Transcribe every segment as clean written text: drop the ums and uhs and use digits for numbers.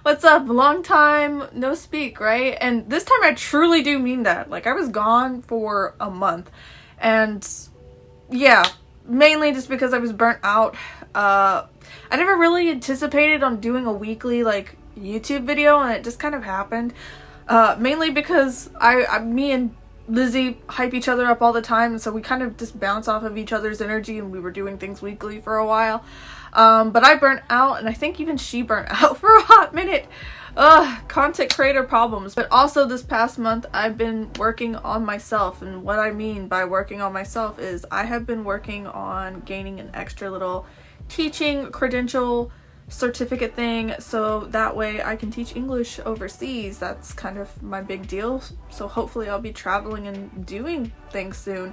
What's up? Long time no speak, right? And this time I truly do mean that. Like, I was gone for a month. And yeah, mainly just because I was burnt out. I never really anticipated on doing a weekly, like, YouTube video, and it just kind of happened. Mainly because me and Lizzie hype each other up all the time, and so we kind of just bounce off of each other's energy, and we were doing things weekly for a while. But I burnt out, and I think even she burnt out for a hot minute. Content creator problems. But also this past month, I've been working on myself, and what I mean by working on myself is I have been working on gaining an extra little teaching credential certificate thing, so that way I can teach English overseas. That's kind of my big deal, so hopefully I'll be traveling and doing things soon,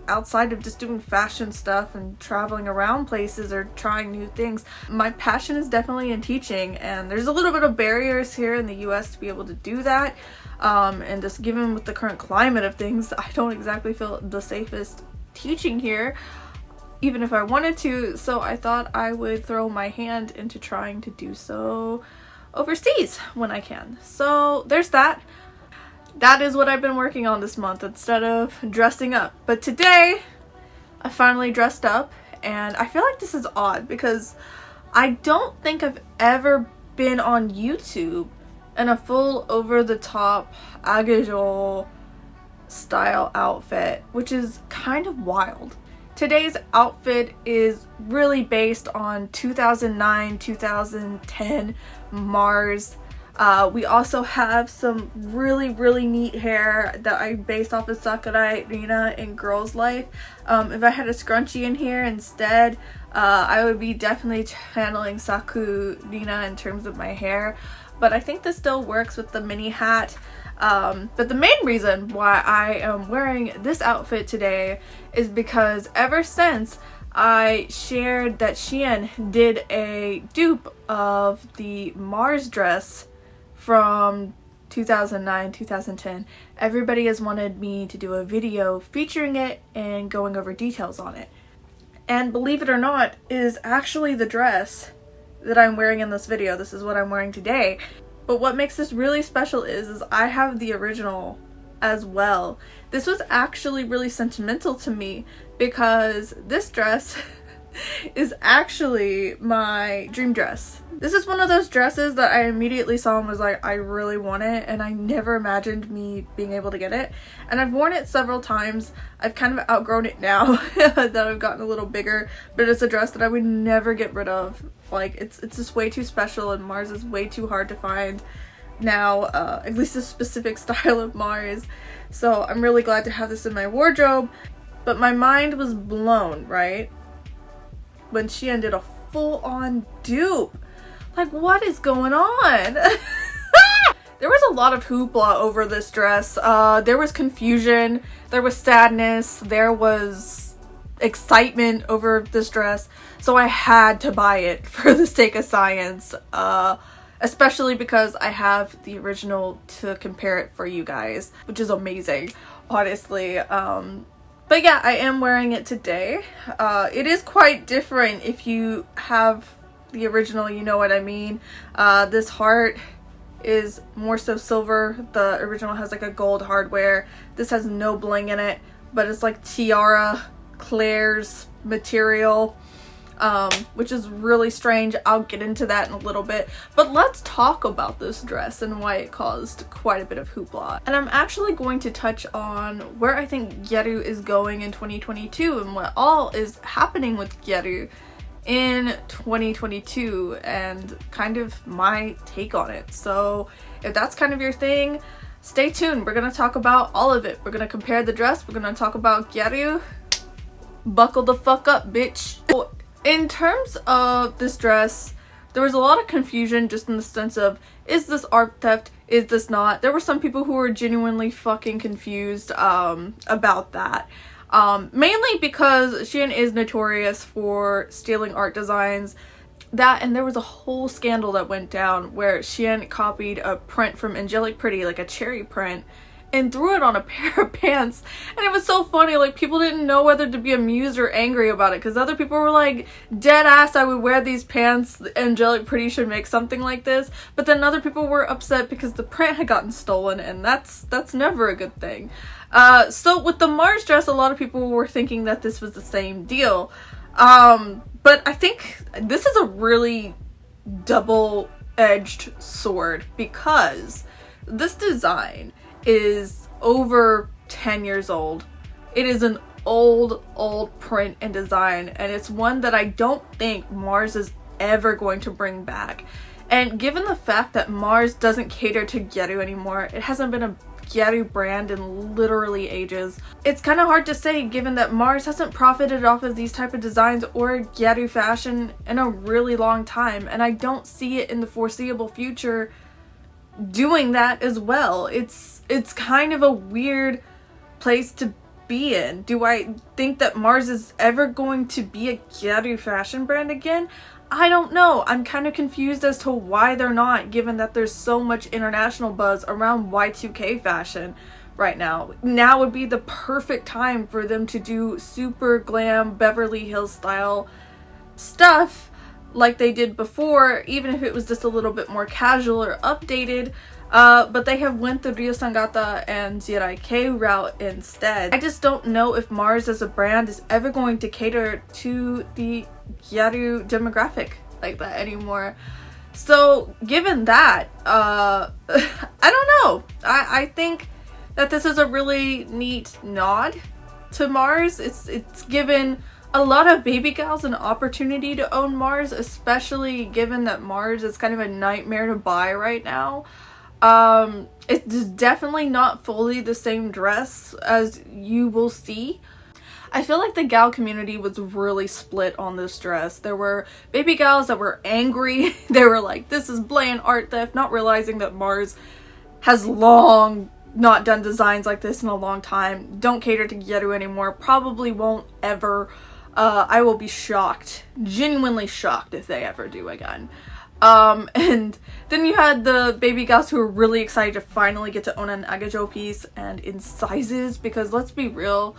outside of just doing fashion stuff and traveling around places or trying new things. My passion is definitely in teaching, and there's a little bit of barriers here in the US to be able to do that, and just given with the current climate of things, I don't exactly feel the safest teaching here, even if I wanted to, so I thought I would throw my hand into trying to do so overseas when I can. So there's that. That is what I've been working on this month instead of dressing up. But today, I finally dressed up, and I feel like this is odd because I don't think I've ever been on YouTube in a full over-the-top agajol style outfit, which is kind of wild. Today's outfit is really based on 2009-2010 Mars. We also have some really neat hair that I based off of Sakurai Rina in Girls Life. If I had a scrunchie in here instead, I would be definitely channeling Saku Rina in terms of my hair. But I think this still works with the mini hat. But the main reason why I am wearing this outfit today is because ever since I shared that Shein did a dupe of the Mars dress from 2009-2010, everybody has wanted me to do a video featuring it and going over details on it. And believe it or not, it is actually the dress that I'm wearing in this video. This is what I'm wearing today. But what makes this really special is I have the original as well. This was actually really sentimental to me because this dress is actually my dream dress. This is one of those dresses that I immediately saw and was like, I really want it, and I never imagined me being able to get it. And I've worn it several times. I've kind of outgrown it now that I've gotten a little bigger, but it's a dress that I would never get rid of. Like, it's just way too special, and Mars is way too hard to find now, at least a specific style of Mars. So I'm really glad to have this in my wardrobe. But my mind was blown, right, when Shein did a full-on dupe. Like, what is going on? There was a lot of hoopla over this dress. There was confusion, there was sadness, there was excitement over this dress. So I had to buy it for the sake of science. Especially because I have the original to compare it for you guys, which is amazing, honestly. But yeah, I am wearing it today. It is quite different if you have the original, you know what I mean. This heart is more so silver. The original has like a gold hardware. This has no bling in it, but it's like tiara Claire's material, which is really strange. I'll get into that in a little bit, but let's talk about this dress and why it caused quite a bit of hoopla. And I'm actually going to touch on where I think Gyaru is going in 2022 and what all is happening with Gyaru in 2022 and kind of my take on it. So if that's kind of your thing, stay tuned. We're gonna talk about all of it. We're gonna compare the dress, we're gonna talk about Gyaru. Buckle the fuck up, bitch. In terms of this dress, there was a lot of confusion just in the sense of, is this art theft? Is this not? There were some people who were genuinely fucking confused about that. Mainly because Shein is notorious for stealing art designs. That, and there was a whole scandal that went down where Shein copied a print from Angelic Pretty, like a cherry print, and threw it on a pair of pants. And it was so funny, like people didn't know whether to be amused or angry about it, because other people were like, dead ass, I would wear these pants, Angelic Pretty should make something like this. But then other people were upset because the print had gotten stolen, and that's never a good thing. So with the Mars dress, a lot of people were thinking that this was the same deal. But I think this is a really double-edged sword, because this design is over 10 years old. It is an old print and design, and it's one that I don't think Mars is ever going to bring back. And given the fact that Mars doesn't cater to Gyaru anymore, it hasn't been a Gyaru brand in literally ages, it's kind of hard to say given that Mars hasn't profited off of these type of designs or Gyaru fashion in a really long time, and I don't see it in the foreseeable future doing that as well. It's kind of a weird place to be in. Do I think that Mars is ever going to be a Gyaru fashion brand again? I don't know. I'm kind of confused as to why they're not, given that there's so much international buzz around Y2K fashion right now. Now would be the perfect time for them to do super glam Beverly Hills style stuff like they did before, even if it was just a little bit more casual or updated. But they have went the Rio Sangata and Ziraike route instead. I just don't know if Mars as a brand is ever going to cater to the Gyaru demographic like that anymore. So given that, I don't know. I think that this is a really neat nod to Mars. It's given a lot of baby gals an opportunity to own Mars, especially given that Mars is kind of a nightmare to buy right now. It's definitely not fully the same dress as you will see. I feel like the gal community was really split on this dress. There were baby gals that were angry. They were like, this is blatant art theft, not realizing that Mars has long not done designs like this in a long time. Don't cater to Gyaru anymore. Probably won't ever. I will be shocked, genuinely shocked, if they ever do again. And then you had the baby gals who were really excited to finally get to own an Agajo piece, and in sizes, because let's be real,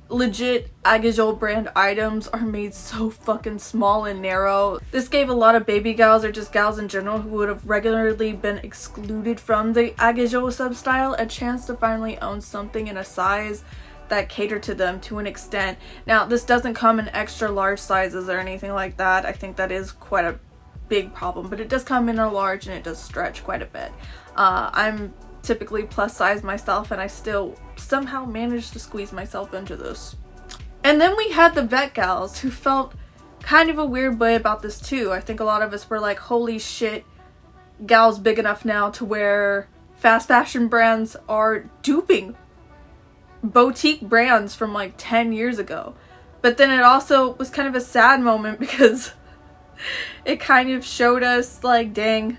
legit Agajo brand items are made so fucking small and narrow. This gave a lot of baby gals, or just gals in general, who would have regularly been excluded from the Agajo substyle a chance to finally own something in a size that cater to them to an extent. Now, this doesn't come in extra large sizes or anything like that. I think that is quite a big problem, but it does come in a large and it does stretch quite a bit. I'm typically plus size myself, and I still somehow managed to squeeze myself into this. And then we had the vet gals who felt kind of a weird way about this too. I think a lot of us were like, holy shit, gals big enough now to where fast fashion brands are duping boutique brands from like 10 years ago. But then it also was kind of a sad moment, because it kind of showed us like, dang,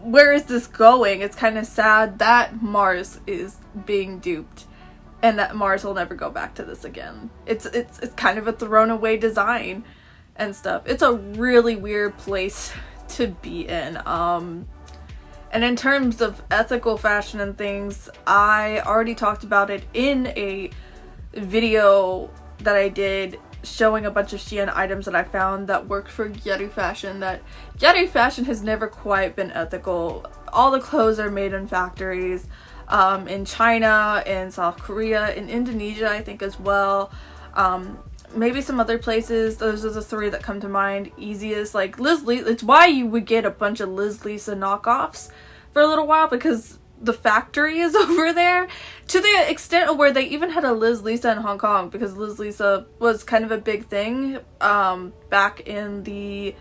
where is this going? It's kind of sad that Mars is being duped, and that Mars will never go back to this again. It's kind of a thrown away design and stuff. It's a really weird place to be in. And in terms of ethical fashion and things, I already talked about it in a video that I did showing a bunch of Shein items that I found that worked for Gyaru fashion, that Gyaru fashion has never quite been ethical. All the clothes are made in factories in China, in South Korea, in Indonesia I think as well. Maybe some other places. Those are the three that come to mind easiest. Like Liz Lisa, it's why you would get a bunch of Liz Lisa knockoffs for a little while, because the factory is over there, to the extent of where they even had a Liz Lisa in Hong Kong, because Liz Lisa was kind of a big thing back in the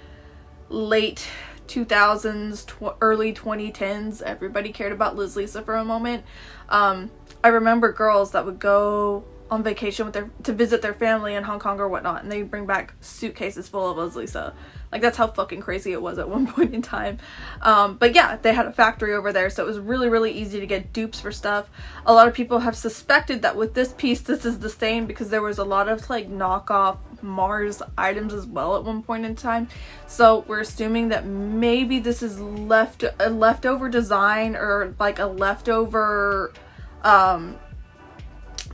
late 2000s, early 2010s. Everybody cared about Liz Lisa for a moment. I remember girls that would go on vacation with to visit their family in Hong Kong or whatnot, and they bring back suitcases full of us, Lisa. Like, that's how fucking crazy it was at one point in time. But yeah, they had a factory over there, so it was really, really easy to get dupes for stuff. A lot of people have suspected that with this piece, this is the same, because there was a lot of like knockoff Mars items as well at one point in time. So we're assuming that maybe this is a leftover design, or like a leftover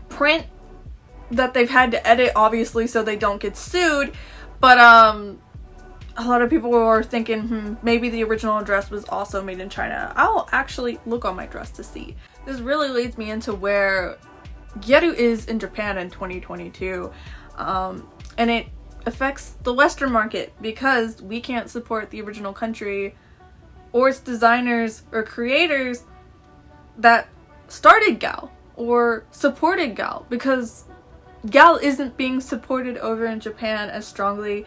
print that they've had to edit, obviously, so they don't get sued. But a lot of people were thinking, maybe the original dress was also made in China. I'll actually look on my dress to see. This really leads me into where Gyaru is in Japan in 2022. And it affects the Western market, because we can't support the original country or its designers or creators that started Gal or supported Gal, because Gal isn't being supported over in Japan as strongly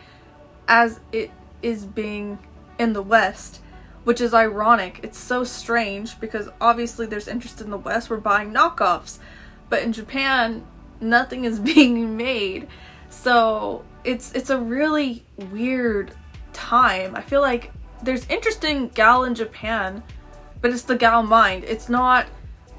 as it is being in the West, which is ironic. It's so strange, because obviously there's interest in the West. We're buying knockoffs, but in Japan nothing is being made. So it's a really weird time. I feel like there's interest in Gal in Japan, but it's the Gal mind. It's not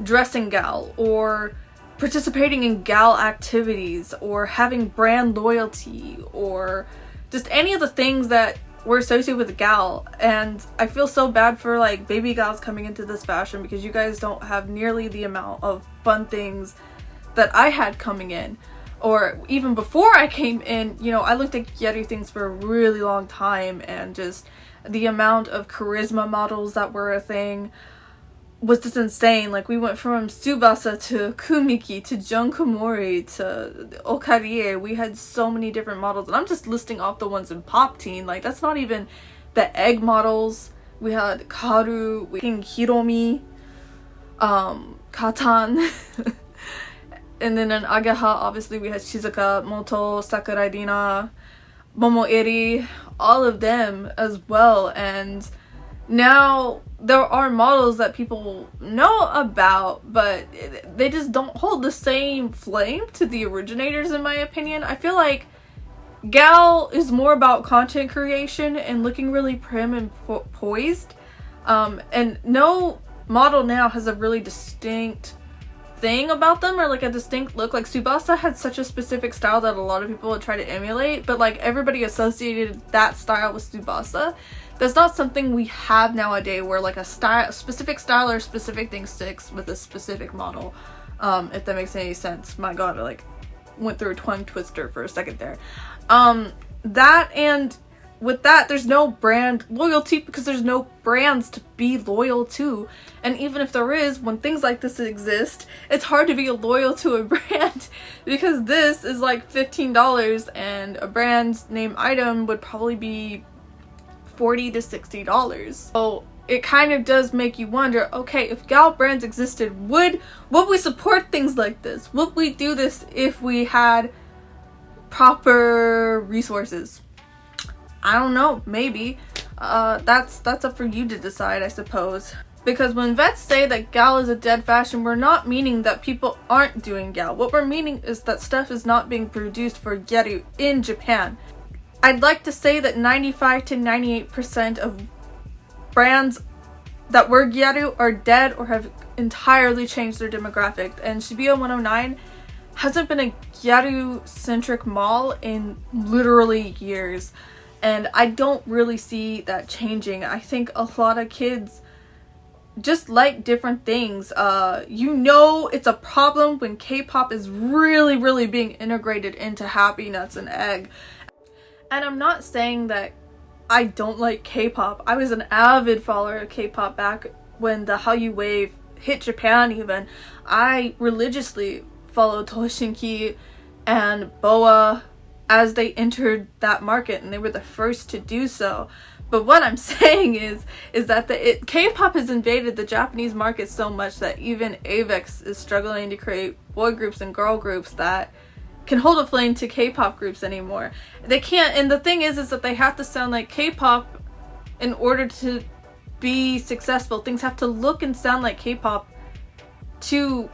dressing Gal or participating in Gal activities or having brand loyalty or just any of the things that were associated with Gal. And I feel so bad for like baby gals coming into this fashion, because you guys don't have nearly the amount of fun things that I had coming in. Or even before I came in, you know, I looked at Gyaru things for a really long time, and just the amount of charisma models that were a thing was just insane. Like, we went from Tsubasa to Kumiki to Junkomori to Okarie. We had so many different models, and I'm just listing off the ones in Pop Teen. Like, that's not even the egg models. We had Karu, Hiromi, Katan, and then in Ageha, obviously we had Shizuka, Moto, Sakurai Rina, Momoeri, all of them as well. And now there are models that people know about, but they just don't hold the same flame to the originators, in my opinion. I feel like Gal is more about content creation and looking really prim and poised. And no model now has a really distinct thing about them, or like a distinct look. Like, Tsubasa had such a specific style that a lot of people would try to emulate, but like everybody associated that style with Tsubasa. That's not something we have nowadays, where like a specific style or specific thing sticks with a specific model. If that makes any sense. My god, I like went through a tongue twister for a second there. That, and with that, there's no brand loyalty, because there's no brands to be loyal to. And even if there is, when things like this exist, it's hard to be loyal to a brand, because this is like $15 and a brand name item would probably be $40 to $60. So it kind of does make you wonder, okay, if Gal brands existed, would we support things like this? Would we do this if we had proper resources? I don't know, maybe. That's up for you to decide, I suppose. Because when vets say that Gal is a dead fashion, we're not meaning that people aren't doing Gal. What we're meaning is that stuff is not being produced for Gyaru in Japan. I'd like to say that 95 to 98% of brands that were Gyaru are dead or have entirely changed their demographic. And Shibuya 109 hasn't been a Gyaru-centric mall in literally years. And I don't really see that changing. I think a lot of kids just like different things. You know, it's a problem when K-pop is really, really being integrated into Happy Nuts and Egg. And I'm not saying that I don't like K-pop. I was an avid follower of K-pop back when the Hallyu wave hit Japan even. I religiously followed Toshinki and BoA as they entered that market, and they were the first to do so. But what I'm saying is that K-pop has invaded the Japanese market so much that even Avex is struggling to create boy groups and girl groups that can hold a flame to K-pop groups anymore. They can't, and the thing is that they have to sound like K-pop in order to be successful. Things have to look and sound like K-pop to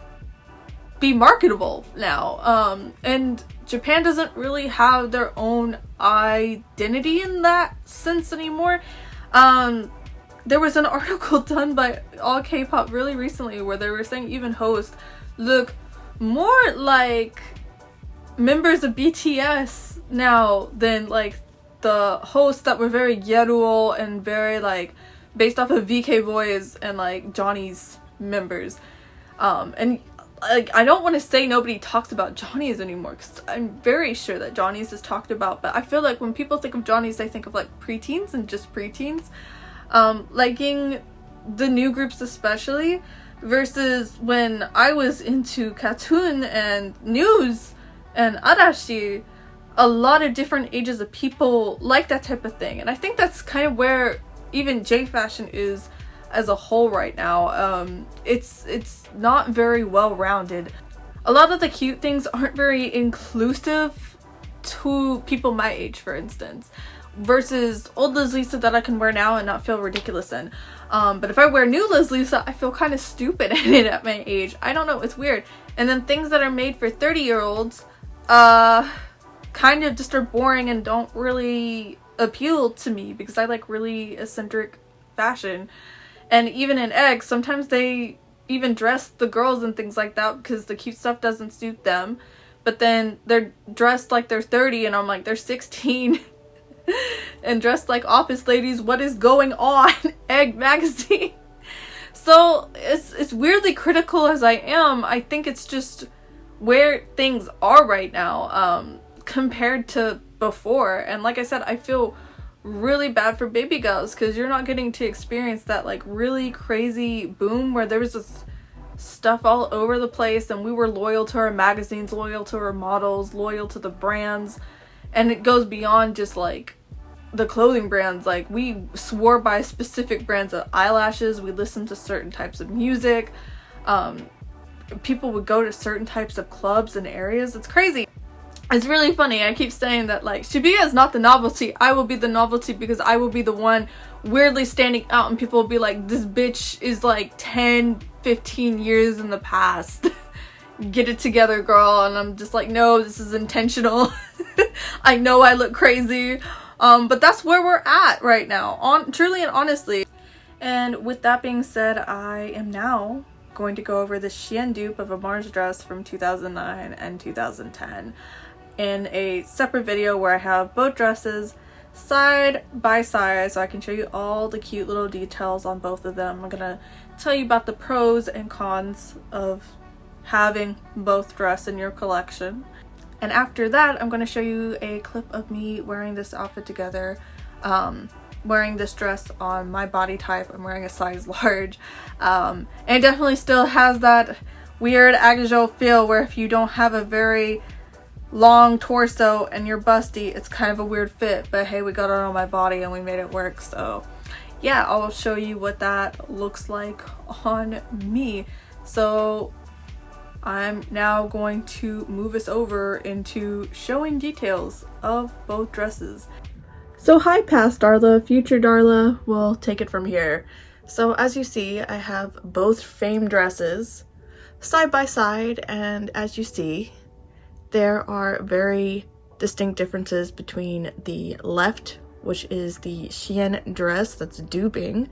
be marketable now. And Japan doesn't really have their own identity in that sense anymore. There was an article done by All K-Pop really recently where they were saying even hosts look more like members of BTS now than like the hosts that were very Gyaru and very like based off of VK Boys and like Johnny's members. And like I don't want to say nobody talks about Johnny's anymore because I'm very sure that Johnny's is talked about, but I feel like when people think of Johnny's they think of like preteens and just preteens liking the new groups especially, versus when I was into KAT-TUN and News and Arashi, a lot of different ages of people like that type of thing. And I think that's kind of where even J fashion is as a whole right now. It's not very well rounded. A lot of the cute things aren't very inclusive to people my age, for instance, versus old Liz Lisa that I can wear now and not feel ridiculous in. But if I wear new Liz Lisa, I feel kind of stupid in it at my age. I don't know, it's weird. And then things that are made for 30-year-olds kind of just are boring and don't really appeal to me because I like really eccentric fashion. And even in eggs, sometimes they even dress the girls and things like that because the cute stuff doesn't suit them. But then they're dressed like they're 30 and I'm like, they're 16 and dressed like office ladies. What is going on? Egg magazine. So it's weirdly critical as I am. I think it's just where things are right now compared to before. And like I said, I feel really bad for baby girls because you're not getting to experience that like really crazy boom where there was this stuff all over the place and we were loyal to our magazines, loyal to our models, loyal to the brands. And it goes beyond just like the clothing brands. Like we swore by specific brands of eyelashes, we listened to certain types of music, people would go to certain types of clubs and areas. It's crazy. It's really funny. I keep saying that like Shibuya is not the novelty. I will be the novelty because I will be the one weirdly standing out and people will be like, this bitch is like 10-15 years in the past. Get it together, girl. And I'm just like, no, this is intentional. I know I look crazy. But that's where we're at right now, truly and honestly. And with that being said, I am now going to go over the Shein dupe of a Mars dress from 2009 and 2010 in a separate video where I have both dresses side by side so I can show you all the cute little details on both of them. I'm gonna tell you about the pros and cons of having both dress in your collection. And after that, I'm going to show you a clip of me wearing this outfit together, wearing this dress on my body type. I'm wearing a size large. And it definitely still has that weird agujo feel where if you don't have a very long torso and you're busty, it's kind of a weird fit. But hey, we got it on my body and we made it work. So yeah, I'll show you what that looks like on me. So I'm now going to move us over into showing details of both dresses. So hi past Darla, future Darla, we'll take it from here. So as you see, I have both Fame dresses side by side, and as you see, there are very distinct differences between the left, which is the Shein dress that's duping,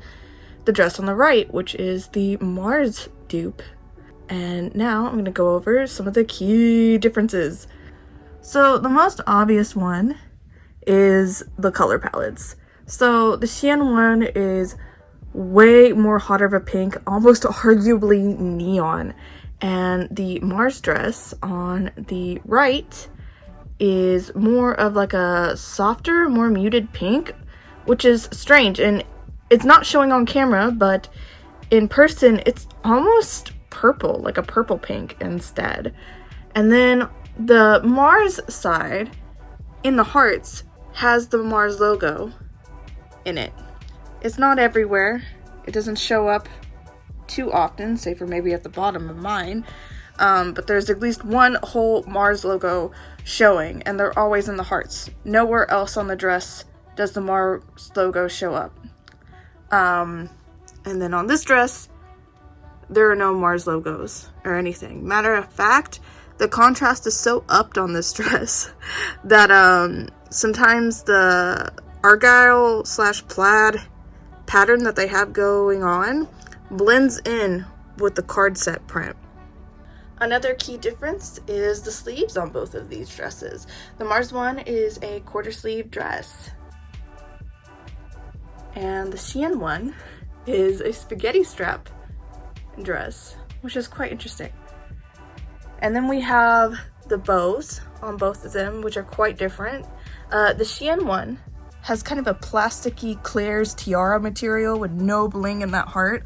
the dress on the right, which is the Mars dupe. And now I'm going to go over some of the key differences. So the most obvious one is the color palettes. So the Shein one is way more hotter of a pink, almost arguably neon. And the Mars dress on the right is more of like a softer, more muted pink, which is strange. And it's not showing on camera, but in person it's almost purple, like a purple pink instead. And then the Mars side in the hearts has the Mars logo in it. It's not everywhere. It doesn't show up too often, save for maybe at the bottom of mine. But there's at least one whole Mars logo showing, and they're always in the hearts. Nowhere else on the dress does the Mars logo show up. And then on this dress, there are no Mars logos or anything. Matter of fact, the contrast is so upped on this dress that sometimes the argyle / plaid pattern that they have going on blends in with the card set print. Another key difference is the sleeves on both of these dresses. The Mars one is a quarter sleeve dress, and the Shein one is a spaghetti strap dress, which is quite interesting. And then we have the bows on both of them, which are quite different. The Shein one has kind of a plasticky Claire's tiara material with no bling in that heart,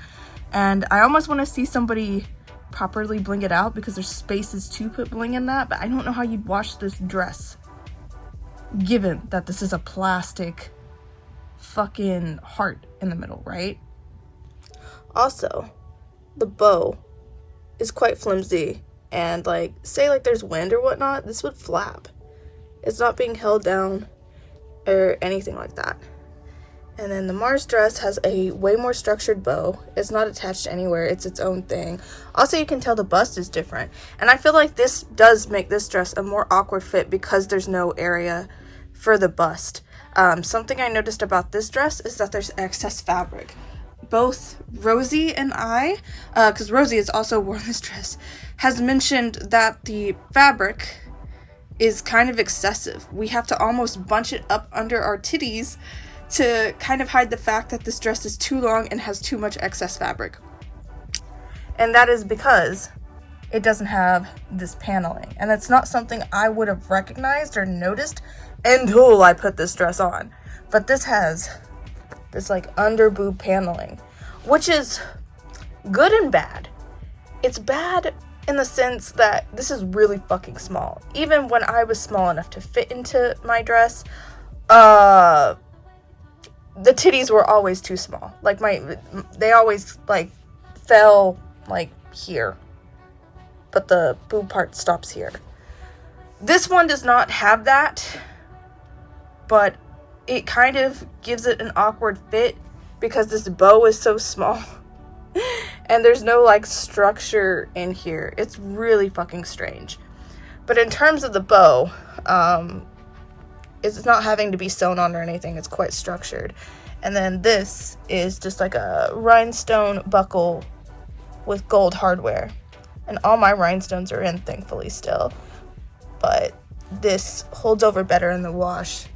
and I almost want to see somebody properly bling it out because there's spaces to put bling in that, but I don't know how you'd wash this dress given that this is a plastic fucking heart in the middle, right? Also, the bow is quite flimsy, and like, say like there's wind or whatnot, this would flap. It's not being held down or anything like that. And then the Mars dress has a way more structured bow. It's not attached anywhere. It's its own thing. Also, you can tell the bust is different. And I feel like this does make this dress a more awkward fit because there's no area for the bust. Something I noticed about this dress is that there's excess fabric. Both Rosie and I, because Rosie has also worn this dress, has mentioned that the fabric is kind of excessive. We have to almost bunch it up under our titties to kind of hide the fact that this dress is too long and has too much excess fabric. And that is because it doesn't have this paneling. And it's not something I would have recognized or noticed until I put this dress on. But this has this like under boob paneling, which is good and bad. It's bad in the sense that this is really fucking small. Even when I was small enough to fit into my dress, the titties were always too small. Like they always like fell like here, but the boob part stops here. This one does not have that, but it kind of gives it an awkward fit because this bow is so small and there's no like structure in here. It's really fucking strange. But in terms of the bow, it's not having to be sewn on or anything. It's quite structured. And then this is just like a rhinestone buckle with gold hardware. And all my rhinestones are in, thankfully, still. But this holds over better in the wash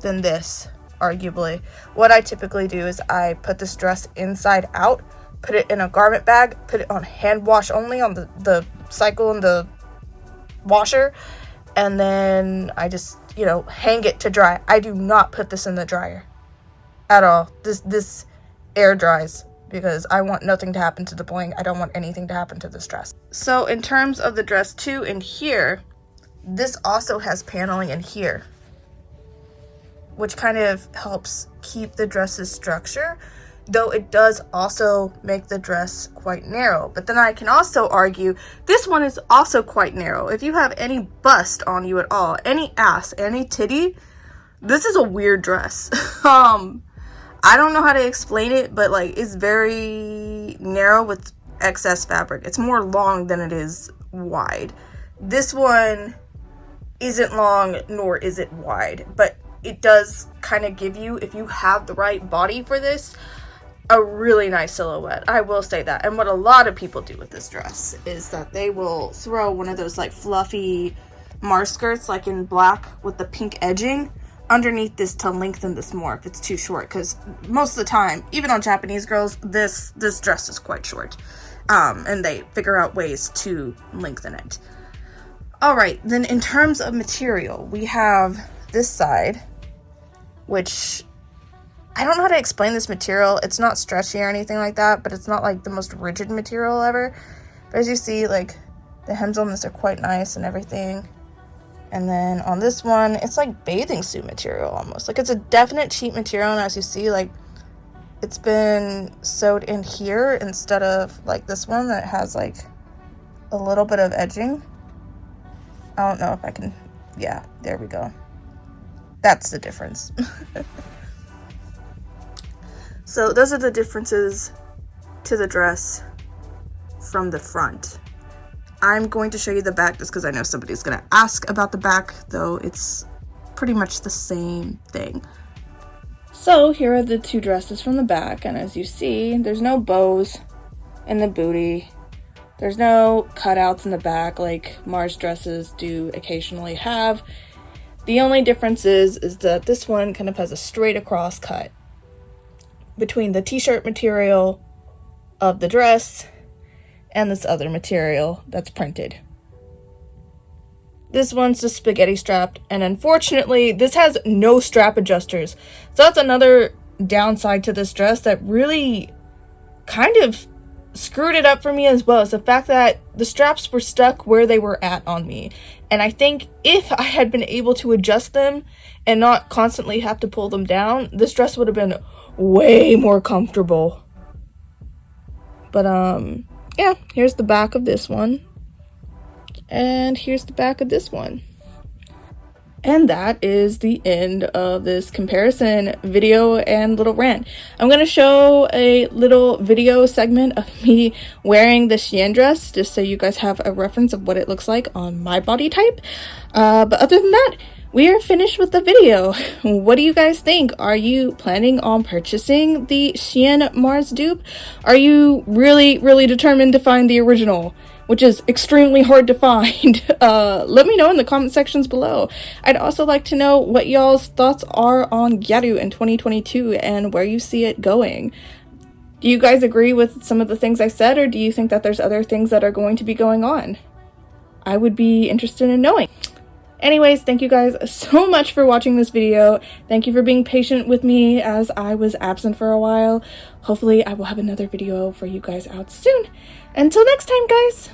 than this, arguably. What I typically do is I put this dress inside out, put it in a garment bag, put it on hand wash only on the cycle in the washer, and then I just, hang it to dry. I do not put this in the dryer at all. This air dries because I want nothing to happen to the bling. I don't want anything to happen to this dress. So in terms of the dress too, in here, this also has paneling in here, which kind of helps keep the dress's structure, though it does also make the dress quite narrow. But then I can also argue this one is also quite narrow. If you have any bust on you at all, any ass, any titty, this is a weird dress. I don't know how to explain it, but like it's very narrow with excess fabric. It's more long than it is wide. This one isn't long nor is it wide, but it does kind of give you, if you have the right body for this, a really nice silhouette. I will say that. And what a lot of people do with this dress is that they will throw one of those like fluffy Mars skirts, like in black with the pink edging, underneath this to lengthen this more if it's too short, because most of the time, even on Japanese girls, this dress is quite short, and they figure out ways to lengthen it. All right, then in terms of material, we have this side, which I don't know how to explain this material. It's not stretchy or anything like that, but it's not like the most rigid material ever. But as you see, like the hems on this are quite nice and everything. And then on this one, it's like bathing suit material almost. Like it's a definite cheap material, and as you see, like it's been sewed in here instead of like this one that has like a little bit of edging. I don't know if I can, yeah, there we go. That's the difference. So those are the differences to the dress. from the front. I'm going to show you the back just because I know somebody's going to ask about the back, though it's pretty much the same thing. So here are the two dresses from the back, and as you see, there's no bows in the booty. There's no cutouts in the back like Mars dresses do occasionally have. The only difference is that this one kind of has a straight across cut between the t-shirt material of the dress and this other material that's printed. This one's just spaghetti strapped, and unfortunately this has no strap adjusters. So that's another downside to this dress that really kind of screwed it up for me as well, is the fact that the straps were stuck where they were at on me. And I think if I had been able to adjust them and not constantly have to pull them down, this dress would have been way more comfortable. But yeah, here's the back of this one. And here's the back of this one. And that is the end of this comparison video and little rant. I'm going to show a little video segment of me wearing the Shein dress, just so you guys have a reference of what it looks like on my body type. But other than that, we are finished with the video. What do you guys think? Are you planning on purchasing the Shein Mars dupe? Are you really, really determined to find the original, which is extremely hard to find? Let me know in the comment sections below. I'd also like to know what y'all's thoughts are on Gyaru in 2022 and where you see it going. Do you guys agree with some of the things I said, or do you think that there's other things that are going to be going on? I would be interested in knowing. Anyways, thank you guys so much for watching this video. Thank you for being patient with me as I was absent for a while. Hopefully I will have another video for you guys out soon. Until next time, guys.